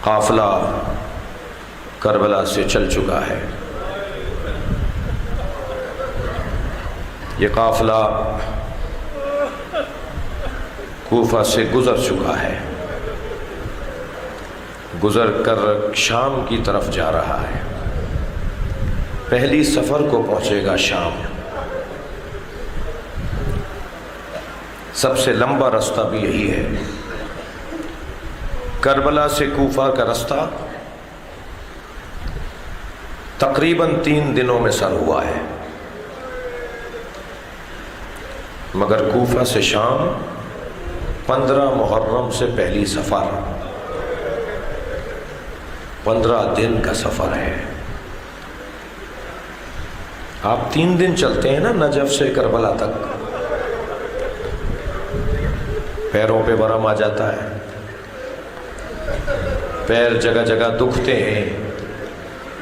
قافلہ کربلا سے چل چکا ہے۔ یہ قافلہ کوفہ سے گزر چکا ہے، گزر کر شام کی طرف جا رہا ہے۔ پہلی سفر کو پہنچے گا شام۔ سب سے لمبا راستہ بھی یہی ہے۔ کربلا سے کوفہ کا راستہ تقریباً 3 دنوں میں سر ہوا ہے، مگر کوفہ سے شام 15 محرم سے پہلی سفر، 15 دن کا سفر ہے۔ آپ 3 دن چلتے ہیں نا نجف سے کربلا تک، پیروں پہ ورم آ جاتا ہے، پیر جگہ جگہ دکھتے ہیں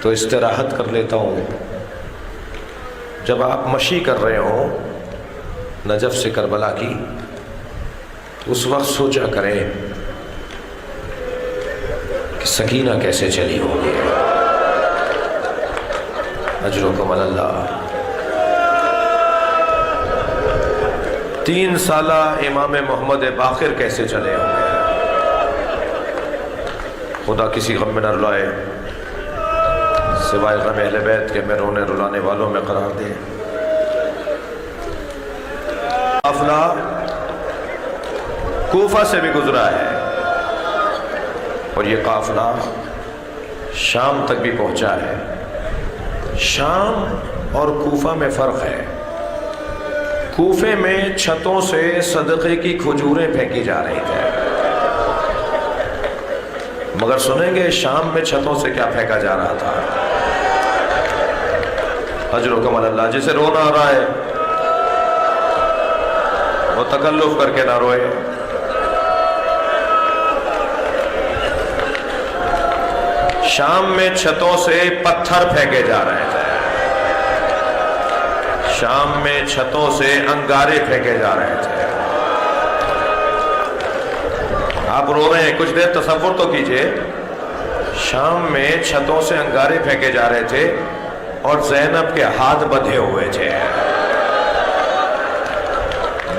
تو استراحت کر لیتا ہوں۔ جب آپ مشی کر رہے ہوں نجف سے کربلا کی تو اس وقت سوچا کریں کہ سکینہ کیسے چلی ہوگی۔ اجرکم اللہ۔ 3 سالہ امام محمد باقر کیسے چلے ہوں گے۔ خدا کسی غم میں نہ رلائے سوائے غم اہل بیت کے، میں رونے رلانے والوں میں قرار دے۔ قافلہ کوفہ سے بھی گزرا ہے اور یہ قافلہ شام تک بھی پہنچا ہے۔ شام اور کوفہ میں فرق ہے۔ کوفے میں چھتوں سے صدقے کی کھجوریں پھینکی جا رہی تھیں، مگر سنیں گے شام میں چھتوں سے کیا پھینکا جا رہا تھا۔ اجرکم اللہ۔ جسے رونا آ رہا ہے وہ تکلف کر کے نہ روئے۔ شام میں چھتوں سے پتھر پھینکے جا رہے تھے، شام میں چھتوں سے انگارے پھینکے جا رہے تھے۔ آپ رو رہے ہیں، کچھ دیر تصور تو کیجئے۔ شام میں چھتوں سے انگارے پھینکے جا رہے تھے اور زینب کے ہاتھ بندھے ہوئے تھے،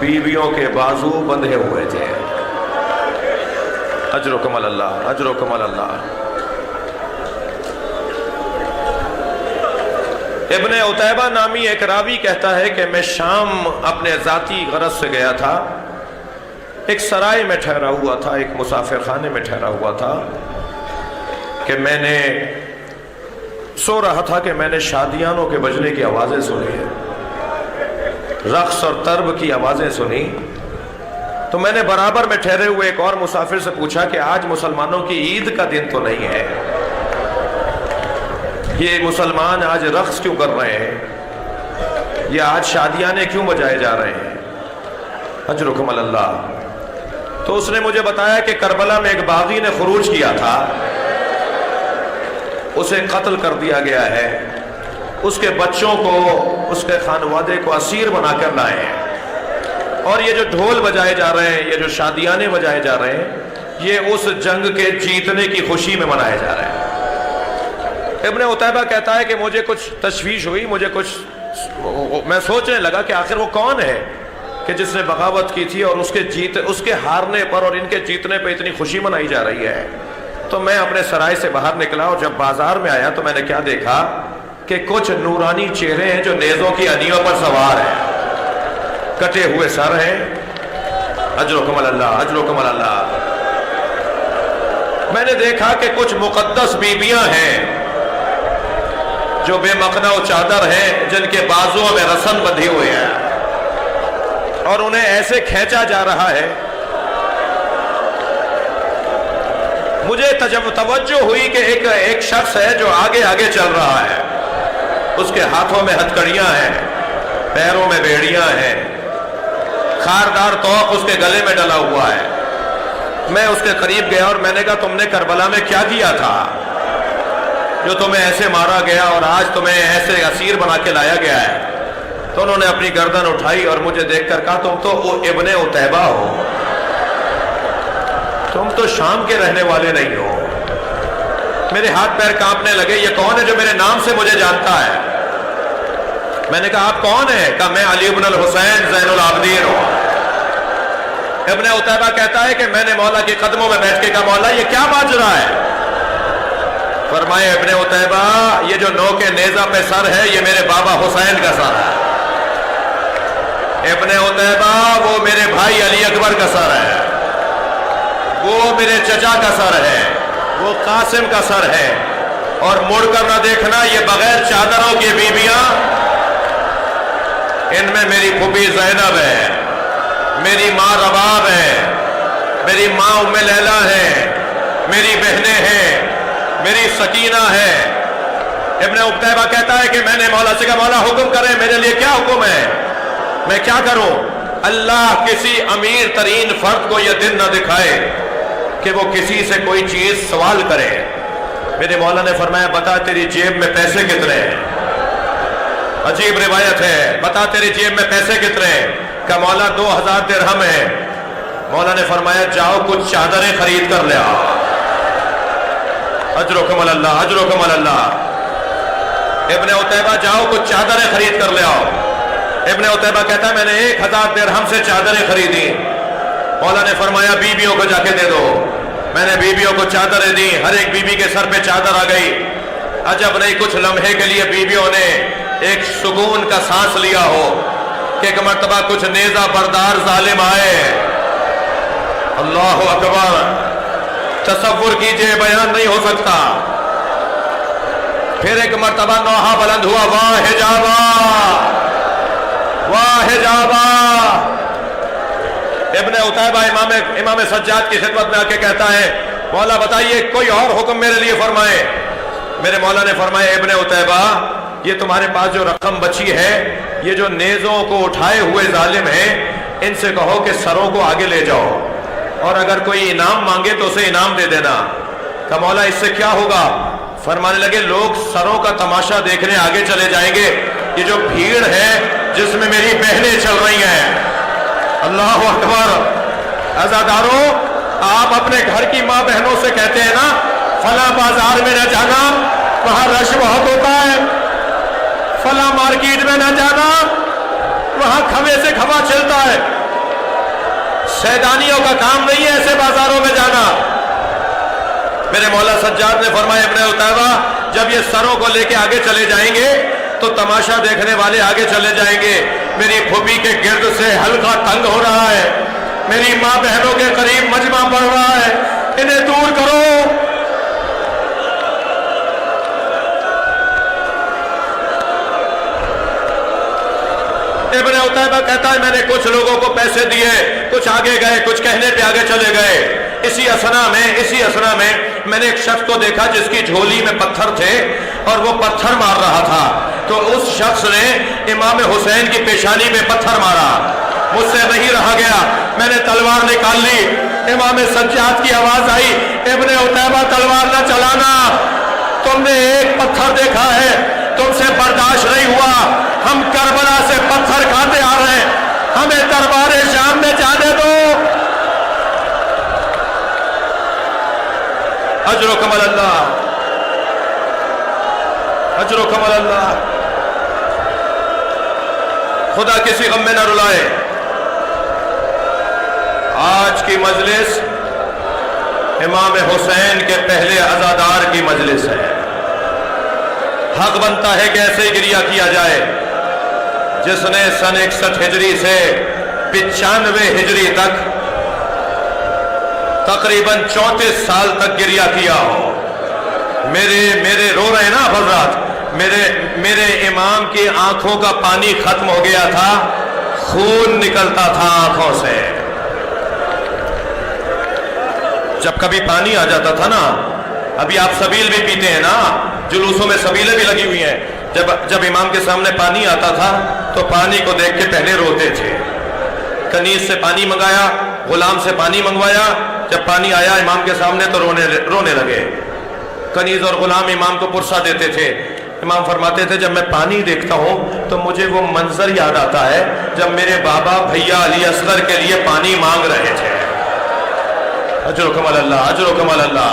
بیویوں کے بازو بندھے ہوئے تھے۔ اجرکم اللہ، اجرکم اللہ۔ ابن عتیبہ نامی ایک راوی کہتا ہے کہ میں شام اپنے ذاتی غرض سے گیا تھا، ایک سرائے میں ٹھہرا ہوا تھا، ایک مسافر خانے میں ٹھہرا ہوا تھا کہ میں نے سو رہا تھا کہ میں نے شادیانوں کے بجنے کی آوازیں سنی، رقص اور طرب کی آوازیں سنی۔ تو میں نے برابر میں ٹھہرے ہوئے ایک اور مسافر سے پوچھا کہ آج مسلمانوں کی عید کا دن تو نہیں ہے، یہ مسلمان آج رقص کیوں کر رہے ہیں، یہ آج شادیانے کیوں بجائے جا رہے ہیں۔ اجرکم اللہ۔ تو اس نے مجھے بتایا کہ کربلا میں ایک باغی نے خروج کیا تھا، اسے قتل کر دیا گیا ہے، اس کے بچوں کو، اس کے خانوادے کو اسیر بنا کر لائے ہیں، اور یہ جو ڈھول بجائے جا رہے ہیں، یہ جو شادیانے بجائے جا رہے ہیں، یہ اس جنگ کے جیتنے کی خوشی میں منائے جا رہے ہیں۔ ابن عتیبہ کہتا ہے کہ مجھے کچھ تشویش ہوئی، میں سوچنے لگا کہ آخر وہ کون ہے کہ جس نے بغاوت کی تھی اور اس کے ہارنے پر اور ان کے جیتنے پہ اتنی خوشی منائی جا رہی ہے۔ تو میں اپنے سرائے سے باہر نکلا اور جب بازار میں آیا تو میں نے کیا دیکھا کہ کچھ نورانی چہرے ہیں جو نیزوں کی انیوں پر سوار ہیں، کٹے ہوئے سر ہیں۔ اجرکم اللہ، اجرکم اللہ۔ میں نے دیکھا کہ کچھ مقدس بیبیاں ہیں جو بے مقنع و چادر ہیں، جن کے بازوؤں میں رسن بندھی ہوئے ہیں اور انہیں ایسے کھینچا جا رہا ہے۔ مجھے توجہ ہوئی کہ ایک شخص ہے جو آگے آگے چل رہا ہے، اس کے ہاتھوں میں ہتھکڑیاں ہیں، پیروں میں بیڑیاں ہیں، خاردار توق اس کے گلے میں ڈلا ہوا ہے۔ میں اس کے قریب گیا اور میں نے کہا تم نے کربلا میں کیا کیا تھا جو تمہیں ایسے مارا گیا اور آج تمہیں ایسے اسیر بنا کے لایا گیا ہے؟ تو انہوں نے اپنی گردن اٹھائی اور مجھے دیکھ کر کہا تم تو ابن عتیبہ ہو، تم تو شام کے رہنے والے نہیں ہو۔ میرے ہاتھ پیر کانپنے لگے، یہ کون ہے جو میرے نام سے مجھے جانتا ہے؟ میں نے کہا آپ کون ہیں؟ کہا میں علی بن الحسین زین العابدین ہوں۔ ابن عتیبہ کہتا ہے کہ میں نے مولا کے قدموں میں بیٹھ کے کہا مولا یہ کیا ماجرا ہے؟ فرمائے ابن عتیبہ یہ جو نوک نیزہ پہ سر ہے یہ میرے بابا حسین کا سر ہے۔ ابن عتیبہ وہ میرے بھائی علی اکبر کا سر ہے، وہ میرے چچا کا سر ہے، وہ قاسم کا سر ہے، اور مڑ کر نہ دیکھنا یہ بغیر چادروں کی بیویاں، ان میں میری پھوپھی زینب ہے، میری ماں رباب ہے، میری ماں ام لیلہ ہے، میری بہنیں ہیں، میری سکینہ ہے۔ ابن عتیبہ کہتا ہے کہ میں نے مولا سے کہا مولا حکم کریں میرے لیے کیا حکم ہے، میں کیا کروں؟ اللہ کسی امیر ترین فرد کو یہ دن نہ دکھائے کہ وہ کسی سے کوئی چیز سوال کرے۔ میرے مولا نے فرمایا بتا تیری جیب میں پیسے کتنے ہیں؟ عجیب روایت ہے، بتا تیری جیب میں پیسے کتنے ہیں؟ کہ مولا 2000 درہم ہے۔ مولا نے فرمایا جاؤ کچھ چادریں خرید کر لے آؤ۔ اجرکم اللہ، اجرکم اللہ۔ ابن عتیبہ جاؤ کچھ چادریں خرید کر لے آؤ۔ ابن عتیبہ کہتا ہے میں نے 1000 درہم سے چادریں خریدی۔ مولا نے فرمایا بیویوں کو جا کے دے دو۔ میں نے بیویوں کو چادریں دی، ہر ایک بیوی کے سر پہ چادر آ گئی۔ عجب نہیں کچھ لمحے کے لیے بیویوں نے ایک سکون کا سانس لیا ہو کہ ایک مرتبہ کچھ نیزہ بردار ظالم آئے۔ اللہ اکبر، تصور کیجئے بیان نہیں ہو سکتا۔ پھر ایک مرتبہ نوحہ بلند ہوا، واہ حجابہ، واہ حجابہ۔ ابن عتیبہ امام سجاد کی خدمت میں آ کے کہتا ہے مولا بتائیے کوئی اور حکم میرے لیے فرمائے۔ میرے مولا نے فرمایا ابن عتیبہ یہ تمہارے پاس جو رقم بچی ہے، یہ جو نیزوں کو اٹھائے ہوئے ظالم ہیں ان سے کہو کہ سروں کو آگے لے جاؤ، اور اگر کوئی انعام مانگے تو اسے انعام دے دینا۔ کہ مولا اس سے کیا ہوگا؟ فرمانے لگے لوگ سروں کا تماشا دیکھنے آگے چلے جائیں گے، یہ جو بھیڑ ہے جس میں میری بہنیں چل رہی ہیں۔ اللہ اکبر۔ عزاداروں آپ اپنے گھر کی ماں بہنوں سے کہتے ہیں نا فلاں بازار میں نہ جانا وہاں رش بہت ہوتا ہے، فلاں مارکیٹ میں نہ جانا وہاں کھوے سے کھوا چلتا ہے۔ سیدانیوں کا کام نہیں ہے ایسے بازاروں میں جانا۔ میرے مولا سجاد نے فرمایا ابن عتیبہ جب یہ سروں کو لے کے آگے چلے جائیں گے تو تماشا دیکھنے والے آگے چلے جائیں گے۔ میری پھوپھی کے گرد سے حلقہ تنگ ہو رہا ہے، میری ماں بہنوں کے قریب مجمع پڑ رہا ہے، انہیں دور کرو۔ ابن عتیبہ کہتا ہے میں نے کچھ لوگوں کو پیسے دیے، کچھ آگے گئے، کچھ کہنے پہ آگے چلے گئے۔ اسی اسنا میں میں نے ایک شخص کو دیکھا جس کی جھولی میں پتھر تھے اور وہ پتھر مار رہا تھا، تو اس شخص نے امام حسین کی پیشانی میں پتھر مارا۔ مجھ سے نہیں رہا گیا، میں نے تلوار نکال لی۔ امام سجاد کی آواز آئی ابن عتیبہ تلوار نہ چلانا، تم نے ایک پتھر دیکھا ہے، تم سے برداشت نہیں ہوا، ہم کربلا سے پتھر کھاتے آ رہے ہیں، ہمیں دربار شام میں جانے دو۔ اجرکم اللہ، اجرکم اللہ۔ خدا کسی غم میں نہ رلائے۔ آج کی مجلس امام حسین کے پہلے عزادار کی مجلس ہے۔ حق بنتا ہے کہ ایسے ہی گریہ کیا جائے۔ جس نے سن 61 ہجری سے 95 ہجری تک تقریباً 34 سال تک گریہ کیا ہو۔ میرے رو رہے ہیں نا حضرات، میرے امام کی آنکھوں کا پانی ختم ہو گیا تھا، خون نکلتا تھا آنکھوں سے۔ جب کبھی پانی آ جاتا تھا نا، ابھی آپ سبیل بھی پیتے ہیں نا، جلوسوں میں سبیلیں بھی لگی ہوئی ہیں، جب امام کے سامنے پانی آتا تھا تو پانی کو دیکھ کے پہلے روتے تھے۔ کنیز سے پانی منگایا، غلام سے پانی منگوایا، جب پانی آیا امام کے سامنے تو رونے لگے۔ کنیز اور غلام امام کو پرسہ دیتے تھے۔ امام فرماتے تھے جب میں پانی دیکھتا ہوں تو مجھے وہ منظر یاد آتا ہے جب میرے بابا بھیا علی اصغر کے لیے پانی مانگ رہے تھے۔ اجرکم اللہ، اجرکم اللہ۔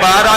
12